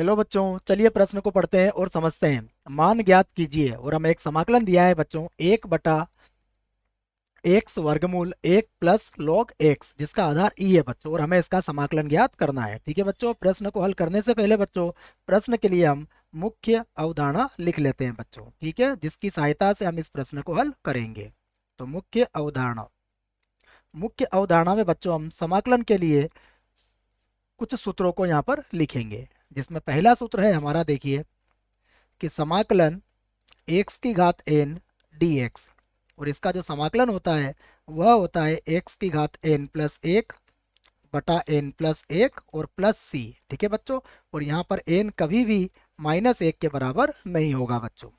चलो बच्चों, चलिए प्रश्न को पढ़ते हैं और समझते हैं। मान ज्ञात कीजिए और हमें एक समाकलन दिया है बच्चों, 1/x वर्गमूल 1 प्लस log x, जिसका आधार ई है बच्चों, और हमें इसका समाकलन ज्ञात करना है। ठीक है बच्चों, प्रश्न को हल करने से पहले बच्चों, प्रश्न के लिए हम मुख्य अवधारणा लिख लेते हैं बच्चों। ठीक है, जिसकी सहायता से हम इस प्रश्न को हल करेंगे। तो मुख्य अवधारणा में बच्चों हम समाकलन के लिए कुछ सूत्रों को यहाँ पर लिखेंगे, जिसमें पहला सूत्र है हमारा, देखिए कि समाकलन एक्स की घात एन डी एक्स, और इसका जो समाकलन होता है वह होता है एक्स की घात एन प्लस एक बटा एन प्लस एक और प्लस सी। ठीक है बच्चों, और यहाँ पर एन कभी भी -1 के बराबर नहीं होगा बच्चों।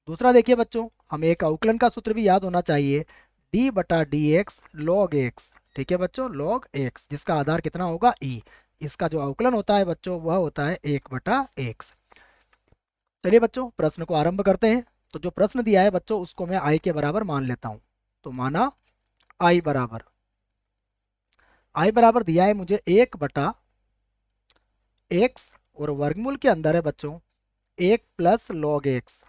दूसरा देखिए बच्चों, हमें एक अवकलन का सूत्र भी याद होना चाहिए, डी बटा डी एक्स लॉग एक्स। ठीक है बच्चों, लॉग एक्स, जिसका आधार कितना होगा ई। इसका जो अवकलन होता है बच्चों वह होता है 1/x। चलिए बच्चों, प्रश्न को आरंभ करते हैं। तो जो प्रश्न दिया है बच्चों उसको मैं आई के बराबर मान लेता हूं। तो माना आई बराबर दिया है मुझे 1/x, और वर्गमूल के अंदर है बच्चों 1 + log x।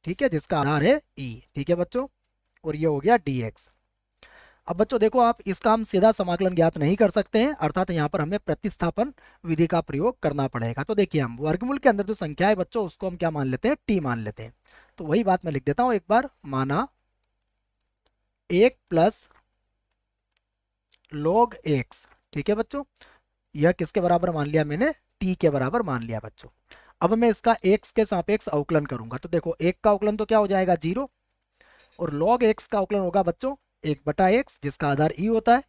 ठीक है, जिसका आधार है ई। ठीक है बच्चों, और ये हो गया dx। अब बच्चों देखो, आप इसका हम सीधा समाकलन ज्ञात नहीं कर सकते हैं, अर्थात यहाँ पर हमें प्रतिस्थापन विधि का प्रयोग करना पड़ेगा। तो देखिए, हम वर्गमूल के अंदर जो संख्या है बच्चों उसको हम क्या मान लेते हैं, टी मान लेते हैं। तो वही बात मैं लिख देता हूँ एक बार, माना 1 + log x। ठीक है बच्चों, यह किसके बराबर मान लिया मैंने, टी के बराबर मान लिया बच्चों। अब मैं इसका x के सापेक्ष अवकलन करूंगा। तो देखो, 1 का अवकलन तो क्या हो जाएगा, 0, और log x का अवकलन होगा बच्चों 1/x, जिसका आधार ई होता है,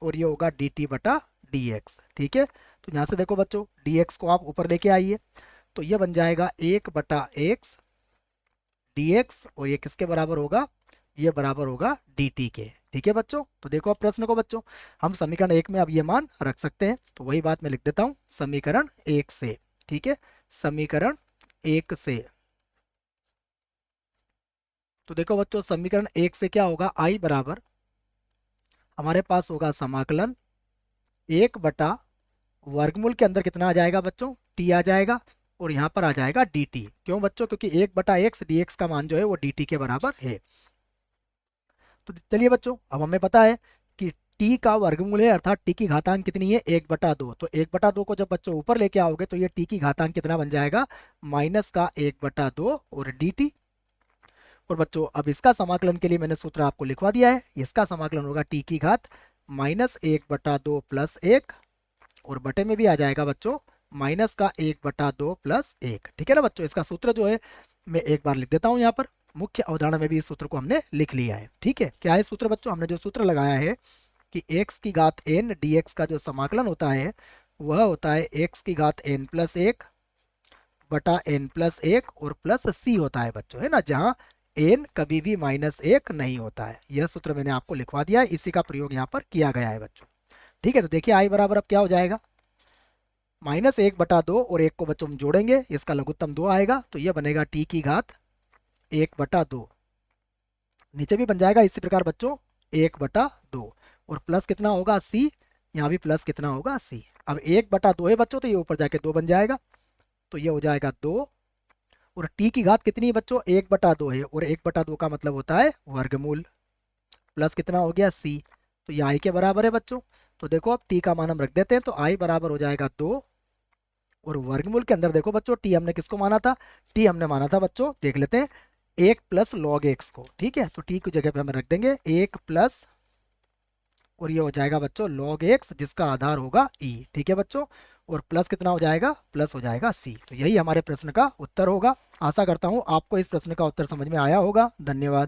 और ये होगा dt/dx। ठीक है, तो यहाँ से देखो बच्चों, dx को आप ऊपर लेके आइए, तो ये बन जाएगा 1/x dx, और ये किसके बराबर होगा, ये बराबर होगा dt के। ठीक है बच्चों, तो देखो अब प्रश्न को बच्चों, हम समीकरण 1 में अब ये मान रख सकते हैं। तो वही बात मैं लिख देता हूँ, समीकरण 1 से। ठीक है, समीकरण 1 से। तो देखो बच्चों, समीकरण 1 से क्या होगा, आई बराबर हमारे पास होगा समाकलन 1/वर्गमूल के अंदर कितना आ जाएगा बच्चों, टी आ जाएगा, और यहाँ पर आ जाएगा dt। क्यों बच्चों, क्योंकि 1/x dx का मान जो है वो dt के बराबर है। तो चलिए बच्चों, अब हमें पता है कि t का वर्गमूल है, अर्थात t की घातांक कितनी है, 1/2। तो 1/2 को जब बच्चों ऊपर लेके आओगे तो ये t की घातांक कितना बन जाएगा, -1/2 और dt। और बच्चों अब इसका समाकलन के लिए मैंने सूत्र आपको लिखवा दिया है, इसका समाकलन होगा t की घात -1/2 + 1, और बटे में भी आ जाएगा बच्चों -1/2 + 1। ठीक है ना बच्चों, इसका सूत्र जो है मैं एक बार लिख देता हूँ यहाँ पर। मुख्य अवधारणा में भी इस सूत्र को हमने लिख लिया है। ठीक है, क्या है सूत्र बच्चों, हमने जो सूत्र लगाया है कि x की घात n dx का जो समाकलन होता है वह होता है x की घात n + 1 बटा n + 1 और प्लस c होता है बच्चों, है ना, जहाँ n कभी भी -1 नहीं होता है। यह सूत्र मैंने आपको लिखवा दिया है, इसी का प्रयोग यहाँ पर किया गया है बच्चों। ठीक है, तो देखिए आई बराबर अब क्या हो जाएगा, -1/2, और 1 को बच्चों हम जोड़ेंगे, इसका लघुत्तम 2 आएगा, तो यह बनेगा t की घात 1/2। नीचे भी बन जाएगा इसी प्रकार बच्चों 1/2, और प्लस कितना होगा c, यहाँ भी प्लस कितना होगा c। अब 1/2 है बच्चों, तो ये ऊपर जाके 2 बन जाएगा, तो ये हो जाएगा 2, और t की घात कितनी है बच्चों, 1/2 है, और 1/2 का मतलब होता है वर्गमूल, प्लस कितना हो गया c, तो ये i के बराबर है बच्चों। तो देखो अब t का मान हम रख देते हैं, तो i बराबर हो जाएगा 2, और वर्गमूल के अंदर देखो बच्चों t हमने किसको माना था, t हमने माना था बच्चों, देख लेते हैं 1 + log x को। ठीक है, तो t की जगह पे हम रख देंगे 1 प्लस, और ये हो जाएगा बच्चों log x, जिसका आधार होगा e। ठीक है बच्चों, और प्लस कितना हो जाएगा, प्लस हो जाएगा c। तो यही हमारे प्रश्न का उत्तर होगा। आशा करता हूँ आपको इस प्रश्न का उत्तर समझ में आया होगा। धन्यवाद।